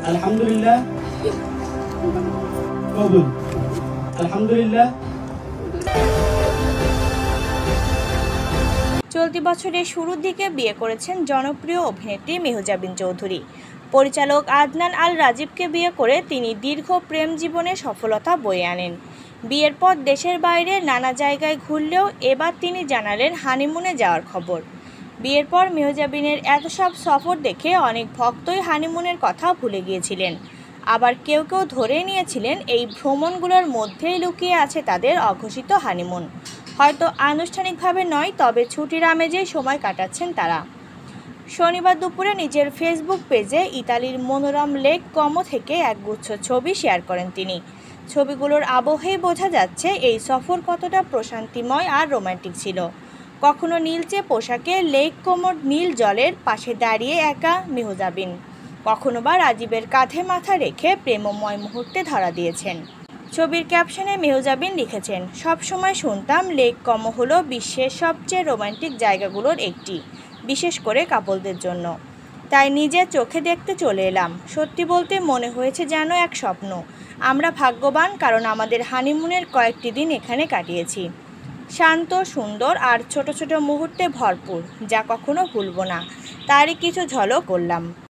আলহামদুলিল্লাহ কবুল। আলহামদুলিল্লাহ। চলতি বছরের শুরুর দিকে বিয়ে করেছেন জনপ্রিয় অভিনেত্রী মেহজাবিন চৌধুরী। পরিচালক আদনান আল রাজীবকে বিয়ে করে তিনি দীর্ঘ প্রেম জীবনে সফলতা বয়ে আনেন। বিয়ের পর দেশের বাইরে নানা জায়গায় ঘুরলেও এবার তিনি জানালেন হানিমুনে যাওয়ার খবর। বিয়ের পর মেহজাবিনের এত সব সফর দেখে অনেক ভক্তই হানিমুনের কথা ভুলে গিয়েছিলেন। আবার কেউ কেউ ধরেই নিয়েছিলেন এই ভ্রমণগুলোর মধ্যেই লুকিয়ে আছে তাদের অঘোষিত হানিমুন। হয়তো আনুষ্ঠানিকভাবে নয়, তবে ছুটির আমেজেই সময় কাটাচ্ছেন তারা। শনিবার দুপুরে নিজের ফেসবুক পেজে ইতালির মনোরম লেক কমো থেকে একগুচ্ছ ছবি শেয়ার করেন তিনি। ছবিগুলোর আবহেই বোঝা যাচ্ছে এই সফর কতটা প্রশান্তিময় আর রোমান্টিক ছিল। কখনো নীলচে পোশাকে লেক কোমোর নীল জলের পাশে দাঁড়িয়ে একা মেহজাবিন, কখনো বা রাজীবের কাঁধে মাথা রেখে প্রেমময় মুহূর্তে ধরা দিয়েছেন। ছবির ক্যাপশনে মেহজাবিন লিখেছেন, সবসময় শুনতাম লেক কমো হলো বিশ্বের সবচেয়ে রোমান্টিক জায়গাগুলোর একটি, বিশেষ করে কাপলদের জন্য। তাই নিজের চোখে দেখতে চলে এলাম। সত্যি বলতে মনে হয়েছে যেন এক স্বপ্ন। আমরা ভাগ্যবান, কারণ আমাদের হানিমুনের কয়েকটি দিন এখানে কাটিয়েছি। শান্ত, সুন্দর আর ছোট ছোট মুহূর্তে ভরপুর, যা কখনো ভুলব না। তারই কিছু ঝলক করলাম।